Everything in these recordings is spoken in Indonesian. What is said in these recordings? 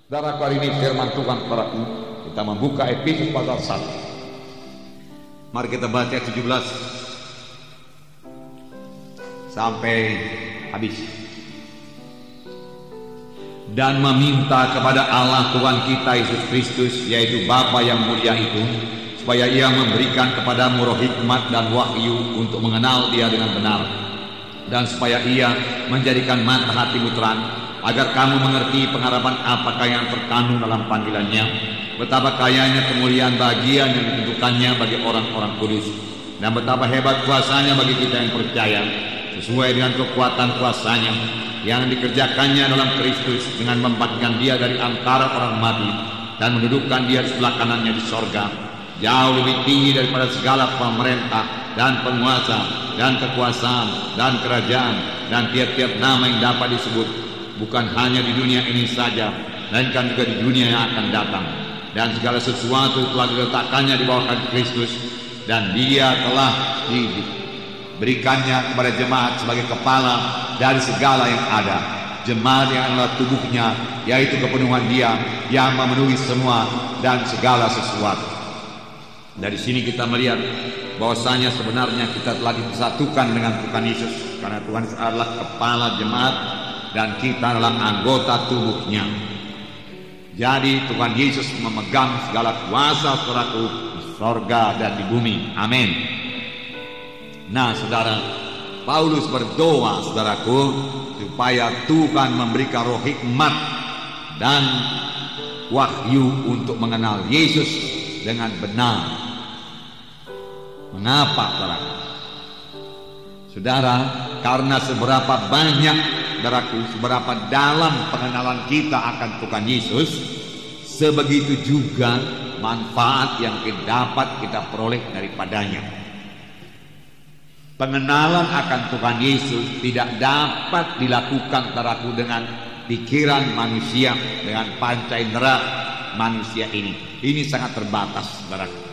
Saudara, kali ini firman Tuhan kepadaku, kita membuka Efesus pasal 1. Mari kita baca 17 sampai habis. Dan meminta kepada Allah Tuhan kita Yesus Kristus, yaitu Bapa yang mulia itu, supaya Ia memberikan kepadamu roh hikmat dan wahyu untuk mengenal Dia dengan benar, dan supaya Ia menjadikan mata hatimu terang, agar kamu mengerti pengharapan apakah yang terkandung dalam panggilannya, betapa kayanya kemuliaan bagian yang ditentukannya bagi orang-orang kudus, dan betapa hebat kuasanya bagi kita yang percaya, sesuai dengan kekuatan kuasanya yang dikerjakannya dalam Kristus, dengan membangkitkan Dia dari antara orang mati dan mendudukkan Dia di sebelah kanannya di sorga, jauh lebih tinggi daripada segala pemerintah dan penguasa dan kekuasaan dan kerajaan dan tiap-tiap nama yang dapat disebut, bukan hanya di dunia ini saja, melainkan juga di dunia yang akan datang. Dan segala sesuatu telah diletakkannya di bawah kaki Kristus, dan Dia telah diberikannya kepada jemaat sebagai kepala dari segala yang ada. Jemaat yang adalah tubuhnya, yaitu kepenuhan Dia yang memenuhi semua dan segala sesuatu. Dari sini kita melihat bahwasanya sebenarnya kita telah disatukan dengan Tuhan Yesus, karena Tuhan Yesus adalah kepala jemaat dan kita adalah anggota tubuhnya. Jadi Tuhan Yesus memegang segala kuasa, saudaraku, di sorga dan di bumi. Amin. Nah, saudara, Paulus berdoa, saudaraku, supaya Tuhan memberikan roh hikmat dan wahyu untuk mengenal Yesus dengan benar. Mengapa, saudara? Saudara, karena seberapa banyak, saudaraku, seberapa dalam pengenalan kita akan Tuhan Yesus, sebegitu juga manfaat yang dapat kita peroleh daripadanya. Pengenalan akan Tuhan Yesus tidak dapat dilakukan, saudaraku, dengan pikiran manusia, dengan panca indera manusia ini. Ini sangat terbatas, saudaraku.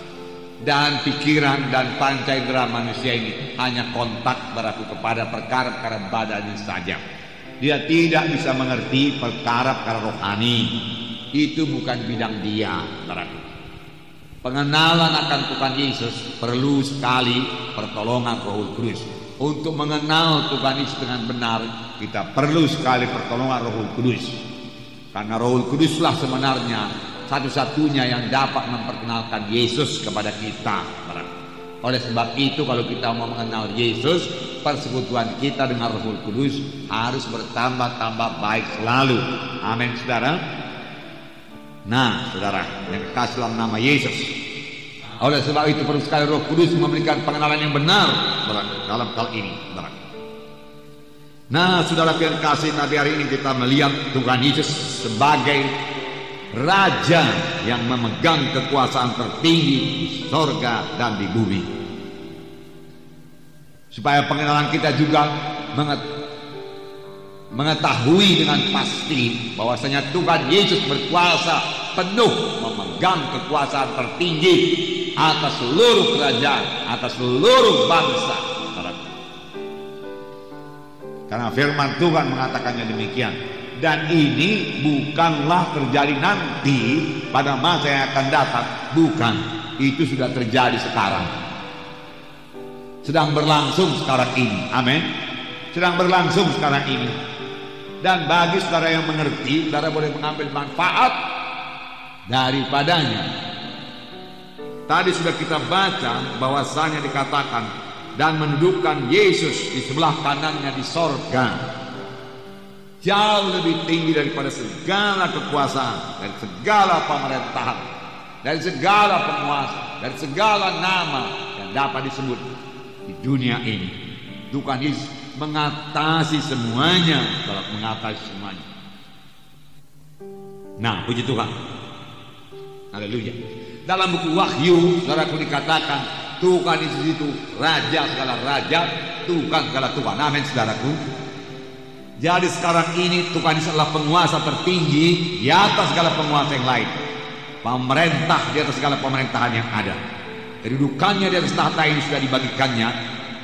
Dan pikiran dan panca indera manusia ini hanya kontak, saudaraku, kepada perkara-perkara badannya saja. Dia tidak bisa mengerti perkara-perkara rohani. Itu bukan bidang dia, saudaraku. Pengenalan akan Tuhan Yesus perlu sekali pertolongan Roh Kudus. Untuk mengenal Tuhan Yesus dengan benar, kita perlu sekali pertolongan Roh Kudus. Karena Roh Kuduslah sebenarnya satu-satunya yang dapat memperkenalkan Yesus kepada kita. Oleh sebab itu, kalau kita mau mengenal Yesus, persekutuan kita dengan Roh Kudus harus bertambah-tambah baik selalu. Amin, saudara. Nah, saudara, yang kekasih dalam nama Yesus, oleh sebab itu perlu sekali Roh Kudus memberikan pengenalan yang benar, saudara, dalam hal ini, saudara. Nah, saudara yang kasih, tadi hari ini kita melihat Tuhan Yesus sebagai Raja yang memegang kekuasaan tertinggi di sorga dan di bumi. Supaya pengenalan kita juga mengetahui dengan pasti bahwasanya Tuhan Yesus berkuasa penuh, memegang kekuasaan tertinggi atas seluruh kerajaan, atas seluruh bangsa. Karena firman Tuhan mengatakannya demikian. Dan ini bukanlah terjadi nanti pada masa yang akan datang. Bukan, itu sudah terjadi sekarang, sedang berlangsung sekarang ini. Amin. Sedang berlangsung sekarang ini. Dan bagi saudara yang mengerti, saudara boleh mengambil manfaat daripadanya. Tadi sudah kita baca bahwasanya dikatakan, dan mendudukkan Yesus di sebelah kanannya di sorga, jauh lebih tinggi daripada segala kekuasaan, dari segala pemerintahan, dari segala penguasa, dari segala nama yang dapat disebut di dunia ini. Tuhan Yesus mengatasi semuanya, dalam mengatasi semuanya. Nah, puji Tuhan. Haleluya. Dalam buku Wahyu, saudaraku, dikatakan Tuhan Yesus itu Raja segala raja, Tuhan segala Tuhan. Amin, saudaraku. Jadi sekarang ini Tuhan Yesus adalah penguasa tertinggi di atas segala penguasa yang lain, pemerintah di atas segala pemerintahan yang ada. Kedudukannya di atas tahta ini sudah dibagikannya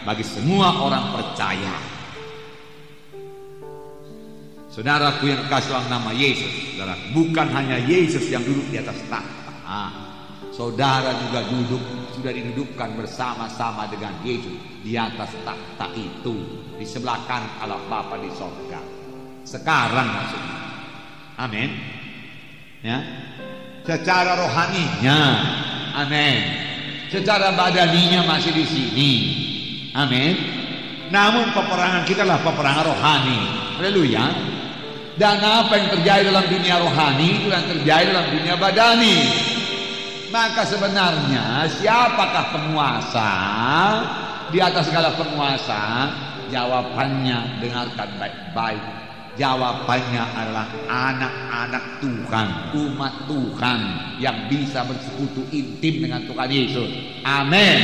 bagi semua orang percaya. Saudaraku yang kekasih dalam nama Yesus, saudara, bukan hanya Yesus yang duduk di atas tahta. Saudara juga sudah didudukkan bersama-sama dengan Yesus di atas tahta itu, di sebelah kanan Allah Bapa di sorga. Sekarang maksudnya. Amin. Ya. Secara rohaninya, amin. Secara badaninya masih di sini, amin. Namun peperangan kita adalah peperangan rohani. Haleluya. Dan apa yang terjadi dalam dunia rohani itu yang terjadi dalam dunia badani. Maka sebenarnya siapakah penguasa di atas segala penguasa? Jawabannya dengarkan baik-baik. Jawabannya adalah anak-anak Tuhan, umat Tuhan yang bisa bersekutu intim dengan Tuhan Yesus. Amin.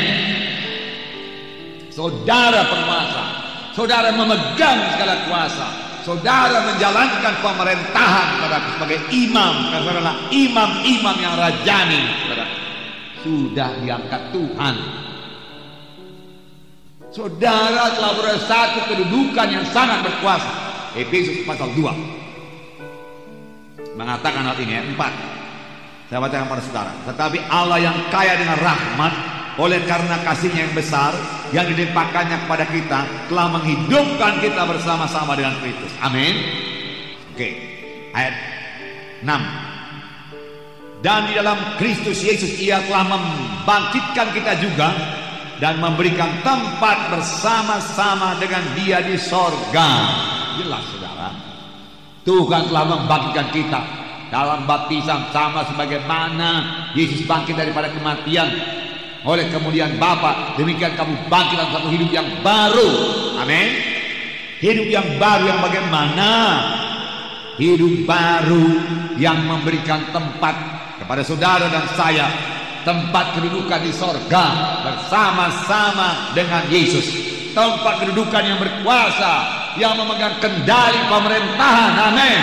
Saudara penguasa, saudara memegang segala kuasa, saudara menjalankan pemerintahan saudara sebagai imam, karena adalah imam-imam yang rajani, saudara. Sudah diangkat Tuhan. Saudara telah berada satu kedudukan yang sangat berkuasa. Efesus pasal 2 mengatakan hal ini, ayat 4. Saya bacakan pada saudara. Tetapi Allah yang kaya dengan rahmat, oleh karena kasihnya yang besar yang dilimpahkannya kepada kita, telah menghidupkan kita bersama-sama dengan Kristus. Amin. Oke. Ayat 6. Dan di dalam Kristus Yesus ia telah membangkitkan kita juga dan memberikan tempat bersama-sama dengan Dia di sorga. Jelas saudara, Tuhan telah membangkitkan kita dalam baptisan, sama sebagaimana Yesus bangkit daripada kematian oleh kemudian Bapa, demikian kamu bangkit dalam satu hidup yang baru. Amin. Hidup yang baru yang bagaimana? Hidup baru yang memberikan tempat kepada saudara dan saya, tempat kedudukan di sorga bersama-sama dengan Yesus, tempat kedudukan yang berkuasa, yang memegang kendali pemerintahan. Amin.